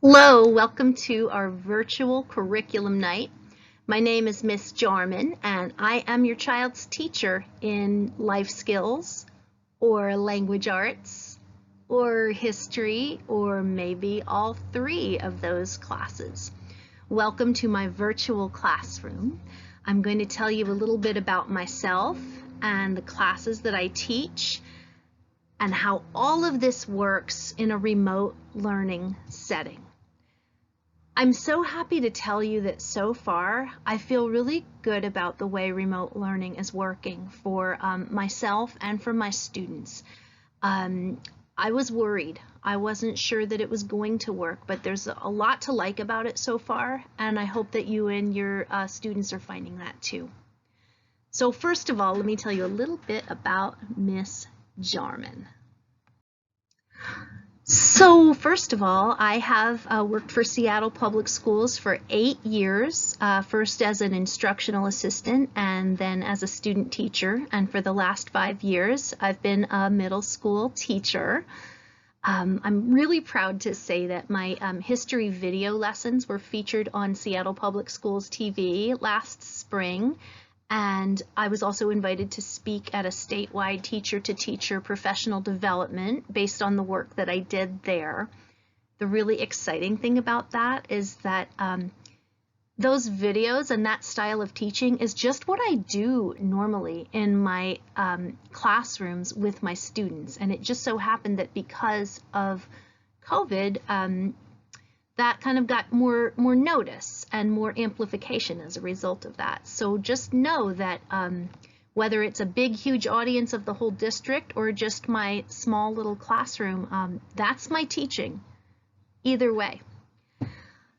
Hello, welcome to our virtual curriculum night. My name is Miss Jarman and I am your child's teacher in life skills or language arts or history or maybe all three of those classes. Welcome to my virtual classroom. I'm going to tell you a little bit about myself and the classes that I teach and how all of this works in a remote learning setting. I'm so happy to tell you that so far I feel really good about the way remote learning is working for myself and for my students. I was worried. I wasn't sure that it was going to work, but there's a lot to like about it so far, and I hope that you and your students are finding that too. So first of all, let me tell you a little bit about Miss Jarman. So first of all, I have worked for Seattle Public Schools for 8 years, first as an instructional assistant and then as a student teacher. And for the last 5 years, I've been a middle school teacher. I'm really proud to say that my history video lessons were featured on Seattle Public Schools TV last spring. And I was also invited to speak at a statewide teacher-to-teacher professional development based on the work that I did there. The really exciting thing about that is that those videos and that style of teaching is just what I do normally in my classrooms with my students. And it just so happened that because of COVID, that kind of got more notice and more amplification as a result of that. So just know that whether it's a big, huge audience of the whole district or just my small little classroom, that's my teaching, either way.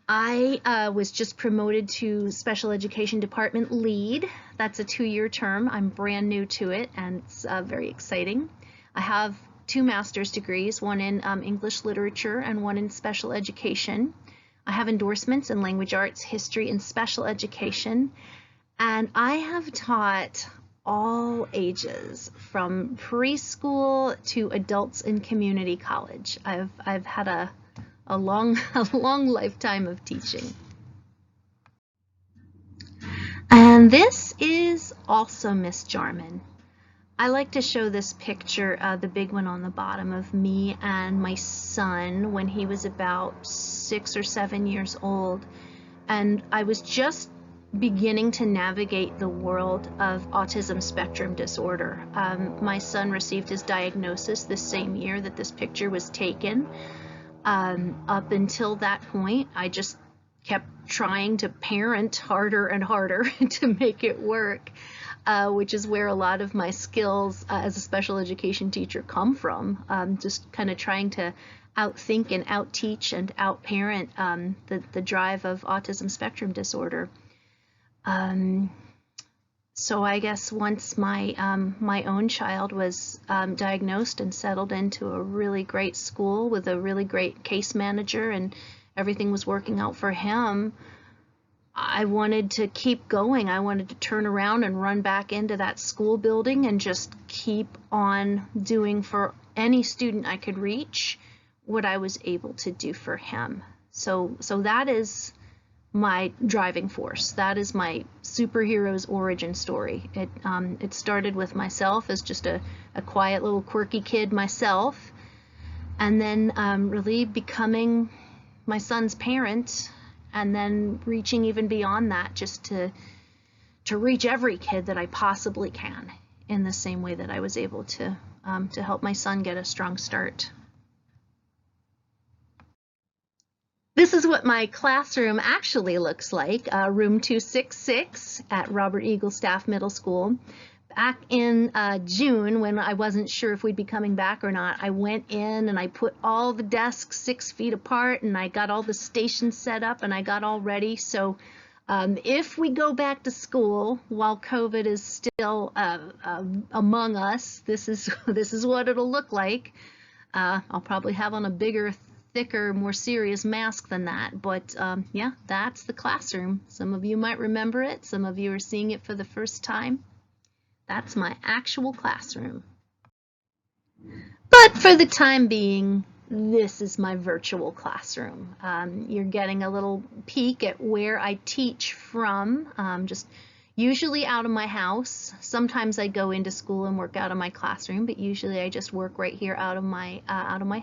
I was just promoted to Special Education Department Lead. That's a 2-year term. I'm brand new to it, and it's very exciting. I have 2 master's degrees, one in English literature and one in special education. I have endorsements in language arts, history, and special education. And I have taught all ages, from preschool to adults in community college. I've had a long lifetime of teaching. And this is also Miss Jarman. I like to show this picture, the big one on the bottom, of me and my son when he was about 6 or 7 years old. And I was just beginning to navigate the world of autism spectrum disorder. My son received his diagnosis the same year that this picture was taken. Up until that point, I just kept trying to parent harder and harder to make it work. Which is where a lot of my skills as a special education teacher come from, just kind of trying to outthink and outteach and outparent the drive of autism spectrum disorder. So I guess once my own child was diagnosed and settled into a really great school with a really great case manager and everything was working out for him, I wanted to keep going. I wanted to turn around and run back into that school building and just keep on doing for any student I could reach what I was able to do for him. So that is my driving force. That is my superhero's origin story. It started with myself as just a quiet little quirky kid myself, and then really becoming my son's parent, and then reaching even beyond that, just to reach every kid that I possibly can in the same way that I was able to help my son get a strong start. This is what my classroom actually looks like, room 266 at Robert Eagle Staff Middle School. Back in June, when I wasn't sure if we'd be coming back or not, I went in and I put all the desks 6 feet apart and I got all the stations set up and I got all ready. So if we go back to school while COVID is still among us, this is what it'll look like. I'll probably have on a bigger, thicker, more serious mask than that, but yeah, that's the classroom. Some of you might remember it, some of you are seeing it for the first time. That's my actual classroom. But for the time being, this is my virtual classroom. You're getting a little peek at where I teach from, just usually out of my house. Sometimes I go into school and work out of my classroom, but usually I just work right here out of my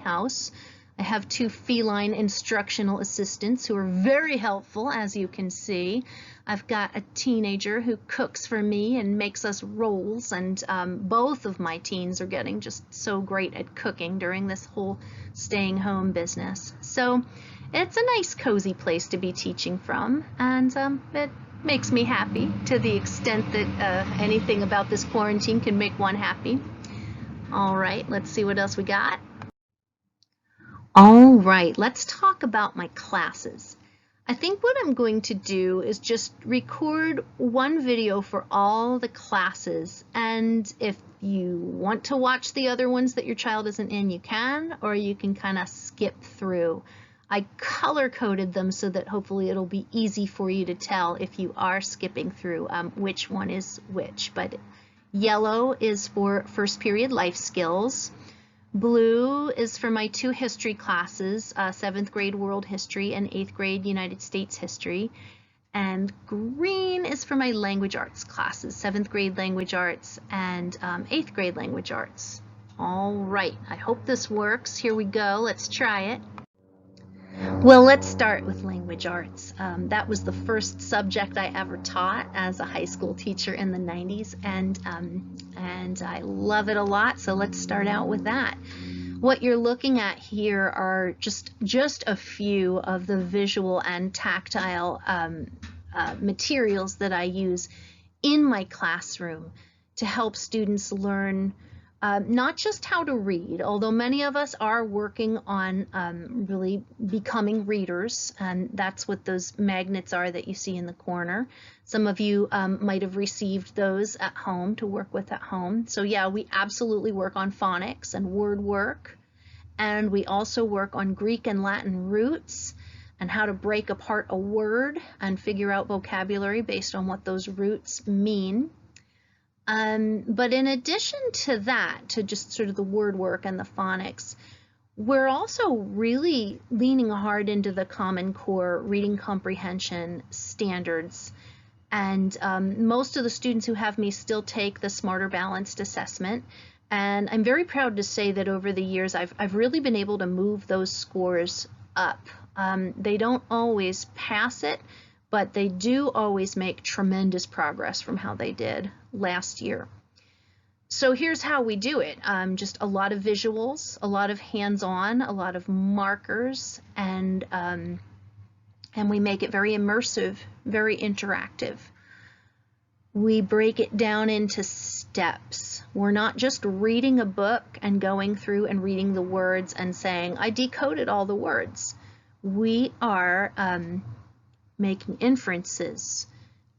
house. I have 2 feline instructional assistants who are very helpful, as you can see. I've got a teenager who cooks for me and makes us rolls, and both of my teens are getting just so great at cooking during this whole staying home business. So it's a nice cozy place to be teaching from, and it makes me happy to the extent that anything about this quarantine can make one happy. All right, let's see what else we got. All right, let's talk about my classes. I think what I'm going to do is just record one video for all the classes, and if you want to watch the other ones that your child isn't in, you can, or you can kind of skip through. I color-coded them so that hopefully it'll be easy for you to tell if you are skipping through which one is which. But yellow is for first period life skills. Blue is for my 2 history classes, 7th grade world history and 8th grade United States history. And green is for my language arts classes, 7th grade language arts and 8th grade language arts. All right, I hope this works. Here we go, let's try it. Well, let's start with language arts. That was the first subject I ever taught as a high school teacher in the 90s, and I love it a lot, so let's start out with that. What you're looking at here are just a few of the visual and tactile materials that I use in my classroom to help students learn not just how to read, although many of us are working on really becoming readers, and that's what those magnets are that you see in the corner. Some of you might have received those at home to work with at home. So yeah, we absolutely work on phonics and word work, and we also work on Greek and Latin roots and how to break apart a word and figure out vocabulary based on what those roots mean. But in addition to that, to just sort of the word work and the phonics, we're also really leaning hard into the Common Core reading comprehension standards. And most of the students who have me still take the Smarter Balanced assessment. And I'm very proud to say that over the years, I've really been able to move those scores up. They don't always pass it, but they do always make tremendous progress from how they did last year. So here's how we do it. Just a lot of visuals, a lot of hands-on, a lot of markers, and we make it very immersive, very interactive. We break it down into steps. We're not just reading a book and going through and reading the words and saying, I decoded all the words. We are making inferences,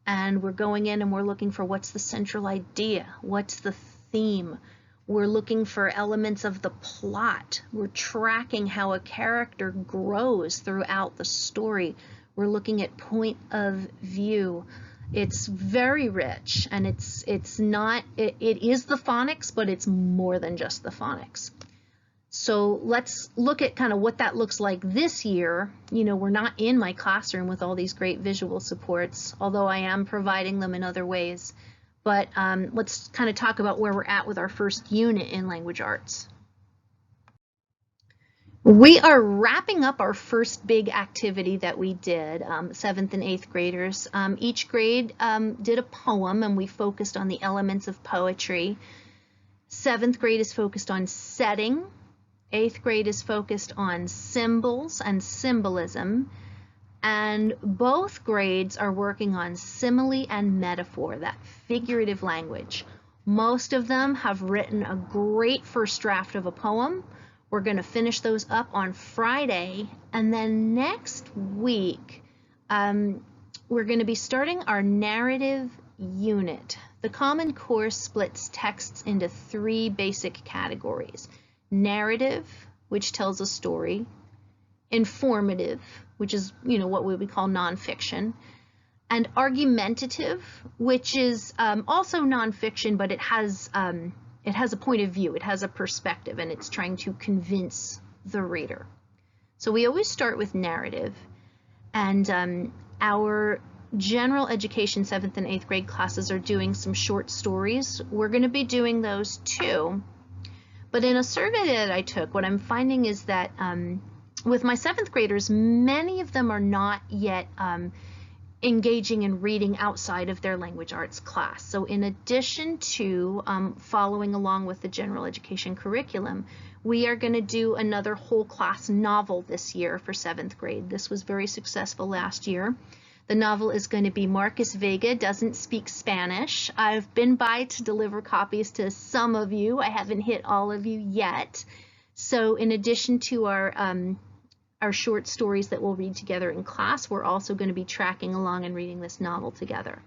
and we're going in and we're looking for what's the central idea, what's the theme. We're looking for elements of the plot. We're tracking how a character grows throughout the story. We're looking at point of view. It's very rich, and it is the phonics, but it's more than just the phonics. So let's look at kind of what that looks like this year. You know, we're not in my classroom with all these great visual supports, although I am providing them in other ways. But let's kind of talk about where we're at with our first unit in language arts. We are wrapping up our first big activity that we did, 7th and 8th graders. Each grade did a poem, and we focused on the elements of poetry. 7th grade is focused on setting. 8th grade is focused on symbols and symbolism, and both grades are working on simile and metaphor, that figurative language. Most of them have written a great first draft of a poem. We're going to finish those up on Friday, and then next week we're going to be starting our narrative unit. The Common Core splits texts into 3 basic categories. Narrative, which tells a story. Informative, which is, you know, what we would call nonfiction. And argumentative, which is also nonfiction, but it has a point of view, it has a perspective, and it's trying to convince the reader. So we always start with narrative, and our general education 7th and 8th grade classes are doing some short stories. We're going to be doing those too. But in a survey that I took, what I'm finding is that with my 7th graders, many of them are not yet engaging in reading outside of their language arts class. So in addition to following along with the general education curriculum, we are going to do another whole class novel this year for 7th grade. This was very successful last year. The novel is going to be Marcus Vega Doesn't Speak Spanish. I've been by to deliver copies to some of you. I haven't hit all of you yet. So in addition to our short stories that we'll read together in class, we're also going to be tracking along and reading this novel together.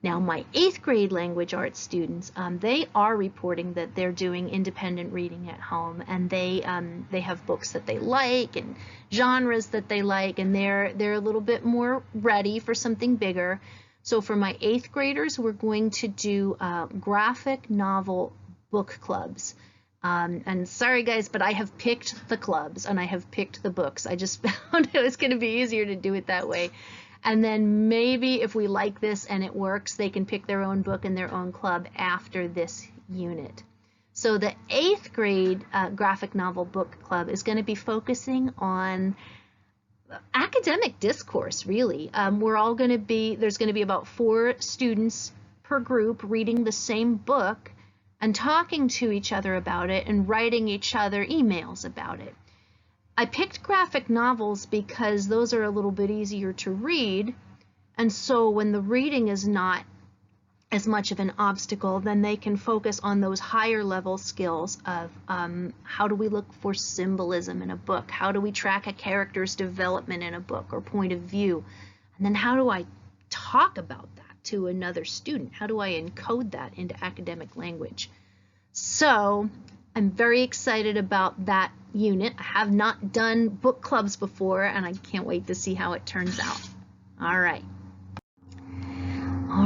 Now, my 8th grade language arts students, they are reporting that they're doing independent reading at home, and they have books that they like and genres that they like, and they're a little bit more ready for something bigger. So for my 8th graders, we're going to do graphic novel book clubs. And sorry guys, but I have picked the clubs and I have picked the books. I just found it was going to be easier to do it that way. And then maybe if we like this and it works, they can pick their own book and their own club after this unit. So the 8th grade graphic novel book club is going to be focusing on academic discourse, really. There's going to be about 4 students per group reading the same book and talking to each other about it and writing each other emails about it. I picked graphic novels because those are a little bit easier to read, and so when the reading is not as much of an obstacle, then they can focus on those higher level skills of how do we look for symbolism in a book, how do we track a character's development in a book or point of view, and then how do I talk about that to another student, how do I encode that into academic language. So I'm very excited about that unit. I have not done book clubs before, and I can't wait to see how it turns out. All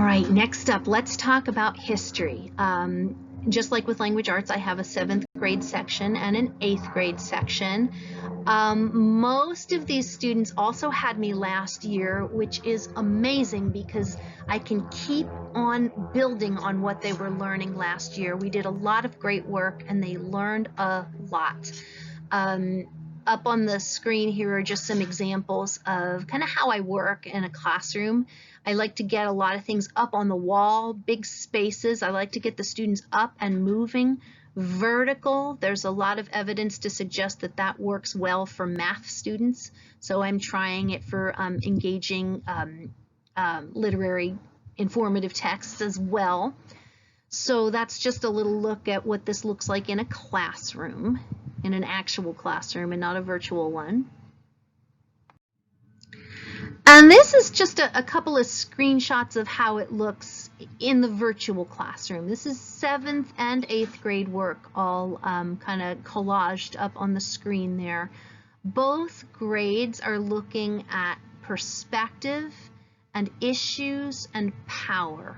right, next up, let's talk about history. Just like with language arts, I have a 7th grade section and an 8th grade section. Most of these students also had me last year, which is amazing because I can keep on building on what they were learning last year. We did a lot of great work and they learned a lot. Up on the screen here are just some examples of kind of how I work in a classroom. I like to get a lot of things up on the wall, big spaces. I like to get the students up and moving. Vertical, there's a lot of evidence to suggest that that works well for math students. So I'm trying it for engaging literary informative texts as well. So that's just a little look at what this looks like in a classroom, in an actual classroom and not a virtual one. And this is just a couple of screenshots of how it looks in the virtual classroom. This is 7th and 8th grade work all kind of collaged up on the screen there. Both grades are looking at perspective and issues and power.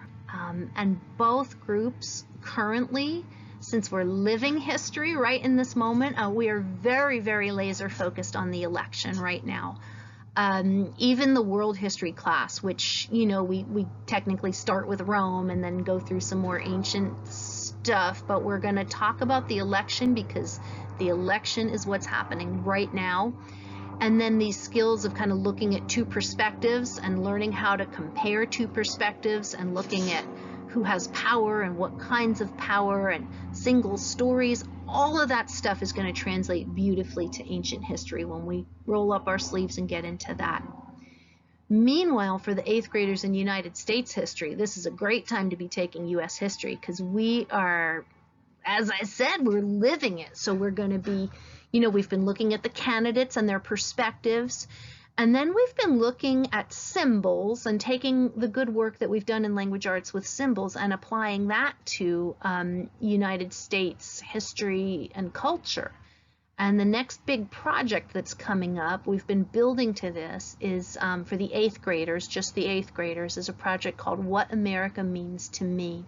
And both groups currently, since we're living history right in this moment, we are very, very laser focused on the election right now. Even the world history class, which, you know, we technically start with Rome and then go through some more ancient stuff, but we're going to talk about the election because the election is what's happening right now. And then these skills of kind of looking at 2 perspectives and learning how to compare 2 perspectives and looking at who has power and what kinds of power and single stories, all of that stuff is going to translate beautifully to ancient history when we roll up our sleeves and get into that. Meanwhile, for the 8th graders in United States history, this is a great time to be taking U.S. history because we are, as I said, we're living it. So we're going to be, you know, we've been looking at the candidates and their perspectives. And then we've been looking at symbols and taking the good work that we've done in language arts with symbols and applying that to United States history and culture. And the next big project that's coming up, we've been building to this, is for the 8th graders, just the 8th graders, is a project called What America Means to Me.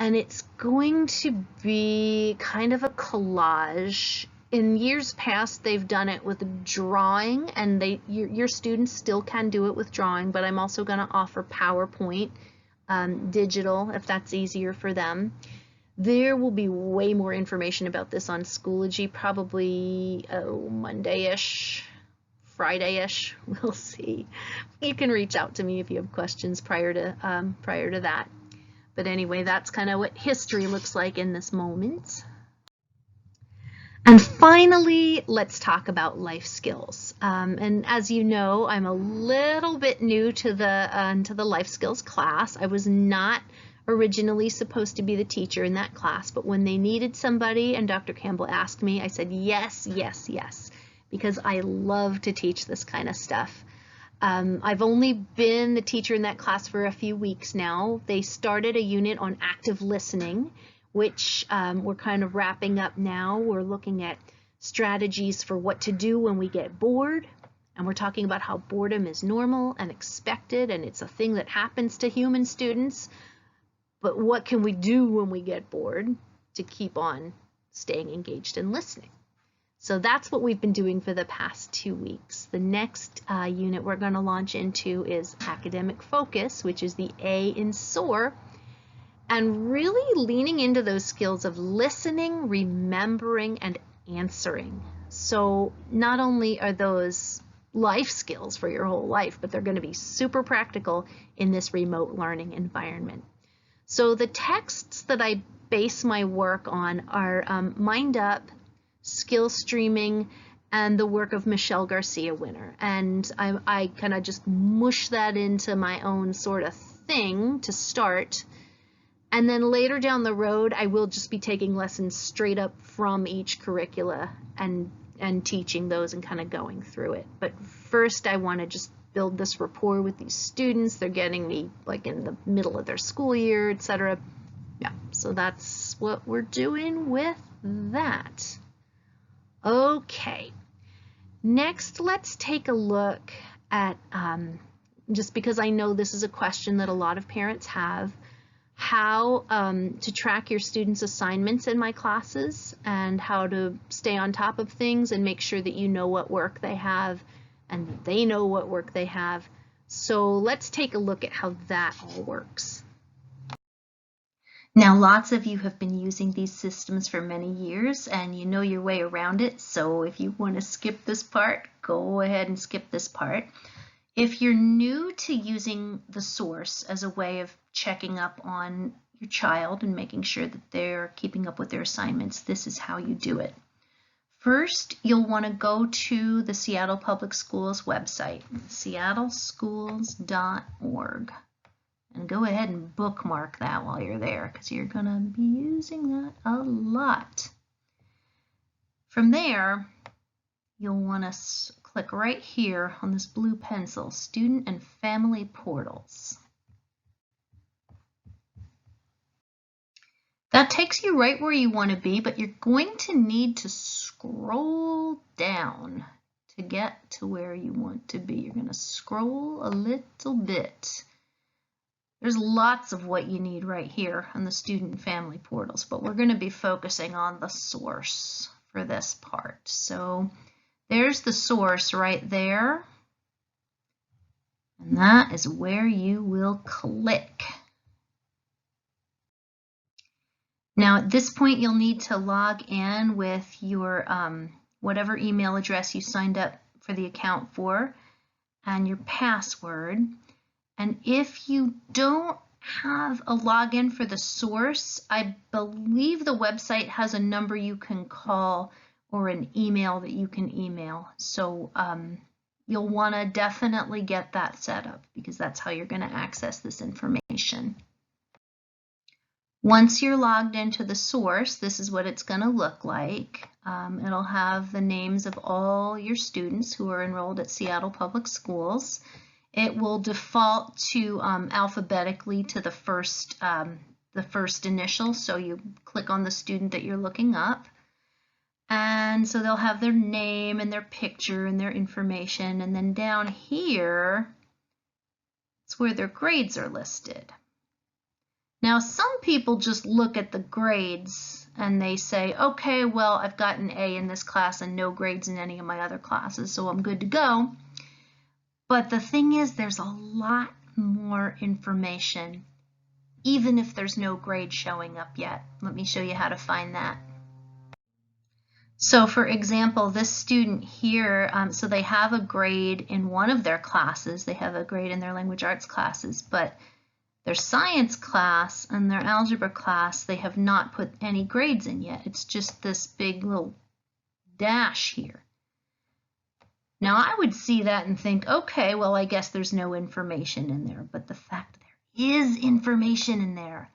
And it's going to be kind of a collage. in years past, they've done it with drawing, and your students still can do it with drawing, but I'm also going to offer PowerPoint, digital, if that's easier for them. There will be way more information about this on Schoology, probably Monday-ish, Friday-ish. We'll see. You can reach out to me if you have questions prior to that. But anyway, that's kind of what history looks like in this moment. And finally, let's talk about life skills. And as you know, I'm a little bit new to the life skills class. I was not originally supposed to be the teacher in that class, but when they needed somebody and Dr. Campbell asked me, I said yes, yes, yes, because I love to teach this kind of stuff. I've only been the teacher in that class for a few weeks now. They started a unit on active listening, which we're kind of wrapping up now. We're looking at strategies for what to do when we get bored. And we're talking about how boredom is normal and expected, and it's a thing that happens to human students. But what can we do when we get bored to keep on staying engaged and listening? So that's what we've been doing for the past 2 weeks. The next unit we're going to launch into is academic focus, which is the A in SOAR, and really leaning into those skills of listening, remembering, and answering. So not only are those life skills for your whole life, but they're going to be super practical in this remote learning environment. So the texts that I base my work on are Mind Up, Skill Streaming, and the work of Michelle Garcia Winner. And I kind of just mush that into my own sort of thing to start. And then later down the road, I will just be taking lessons straight up from each curricula and teaching those and kind of going through it. But first, I want to just build this rapport with these students. They're getting me like in the middle of their school year, etc. Yeah, so that's what we're doing with that. Okay, next let's take a look at, just because I know this is a question that a lot of parents have, how to track your students' assignments in my classes and how to stay on top of things and make sure that you know what work they have and they know what work they have. So let's take a look at how that all works. Now, lots of you have been using these systems for many years and you know your way around it. So if you want to skip this part, go ahead and skip this part. If you're new to using the source as a way of checking up on your child and making sure that they're keeping up with their assignments, this is how you do it. First, you'll want to go to the Seattle Public Schools website, seattleschools.org, and go ahead and bookmark that while you're there because you're going to be using that a lot. From there, you'll want to click right here on this blue pencil, Student and Family Portals. That takes you right where you want to be, but you're going to need to scroll down to get to where you want to be. You're going to scroll a little bit. There's lots of what you need right here on the Student and Family Portals, but we're going to be focusing on the source for this part. So there's the source right there, and that is where you will click. Now at this point you'll need to log in with your whatever email address you signed up for the account for and your password. And if you don't have a login for the source, I believe the website has a number you can call or an email that you can email. So you'll want to definitely get that set up because that's how you're going to access this information. Once you're logged into the source, this is what it's going to look like. It'll have the names of all your students who are enrolled at Seattle Public Schools. It will default to alphabetically to the first initial, so you click on the student that you're looking up. And so they'll have their name and their picture and their information, and then down here, it's where their grades are listed. Now, some people just look at the grades and they say, okay, well, I've got an A in this class and no grades in any of my other classes, so I'm good to go. But the thing is, there's a lot more information, even if there's no grade showing up yet. Let me show you how to find that. So for example, this student here, so they have a grade in one of their classes. They have a grade in their language arts classes, but their science class and their algebra class, they have not put any grades in yet. It's just this big little dash here. Now I would see that and think, okay, well, I guess there's no information in there, but the fact there is information in there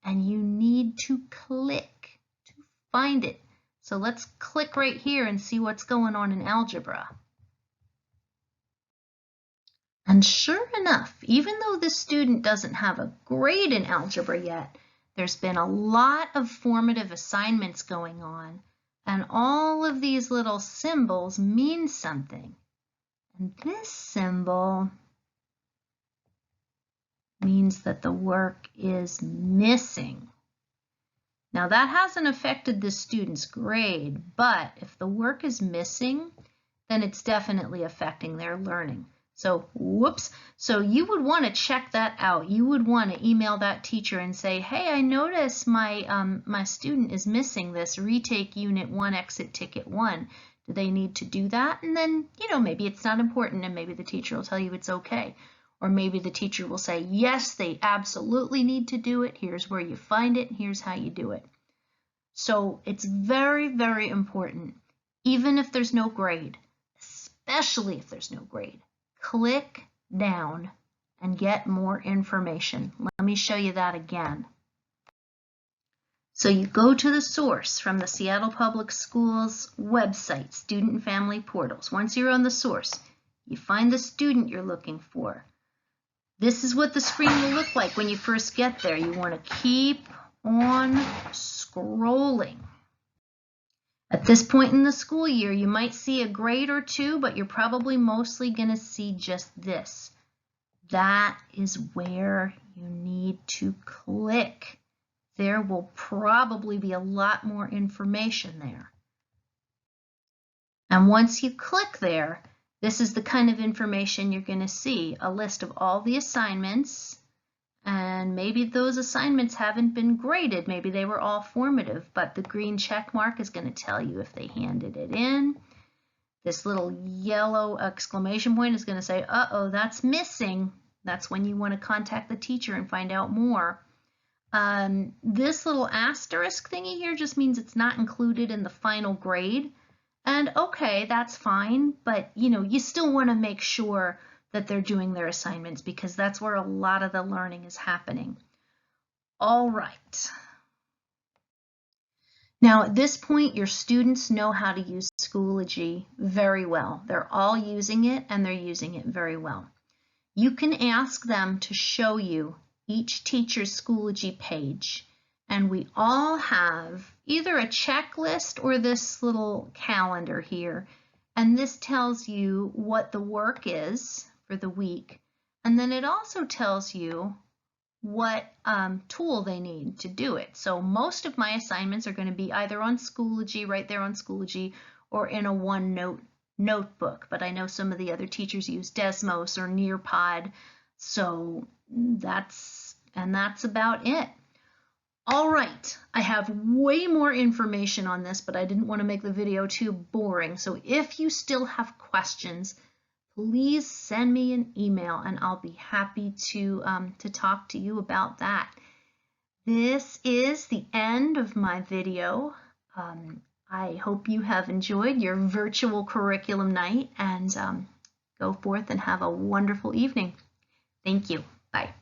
and you need to click to find it. So let's click right here and see what's going on in algebra. And sure enough, even though this student doesn't have a grade in algebra yet, there's been a lot of formative assignments going on, and all of these little symbols mean something. And this symbol means that the work is missing. Now that hasn't affected the student's grade, but if the work is missing, then it's definitely affecting their learning. So, whoops. So you would want to check that out. You would want to email that teacher and say, hey, I notice my student is missing this retake unit 1 exit ticket 1. Do they need to do that? And then, maybe it's not important and maybe the teacher will tell you it's okay. Or maybe the teacher will say, yes, they absolutely need to do it. Here's where you find it. Here's how you do it. So it's very, very important, even if there's no grade, especially if there's no grade, click down and get more information. Let me show you that again. So you go to the source from the Seattle Public Schools website, Student and Family Portals. Once you're on the source, you find the student you're looking for. This is what the screen will look like when you first get there. You want to keep on scrolling. At this point in the school year, you might see a grade or two, but you're probably mostly going to see just this. That is where you need to click. There will probably be a lot more information there. And once you click there, this is the kind of information you're going to see, a list of all the assignments, and maybe those assignments haven't been graded. Maybe they were all formative, but the green check mark is going to tell you if they handed it in. This little yellow exclamation point is going to say, uh-oh, that's missing. That's when you want to contact the teacher and find out more. This little asterisk thingy here just means it's not included in the final grade. And okay, that's fine, but you still want to make sure that they're doing their assignments because that's where a lot of the learning is happening. All right. Now at this point, your students know how to use Schoology very well. They're all using it and they're using it very well. You can ask them to show you each teacher's Schoology page. And we all have either a checklist or this little calendar here. And this tells you what the work is for the week. And then it also tells you what tool they need to do it. So most of my assignments are going to be either on Schoology, right there on Schoology, or in a OneNote notebook. But I know some of the other teachers use Desmos or Nearpod. So that's about it. All right, I have way more information on this, but I didn't want to make the video too boring. So if you still have questions, please send me an email and I'll be happy to talk to you about that. This is the end of my video. I hope you have enjoyed your virtual curriculum night and go forth and have a wonderful evening. Thank you. Bye.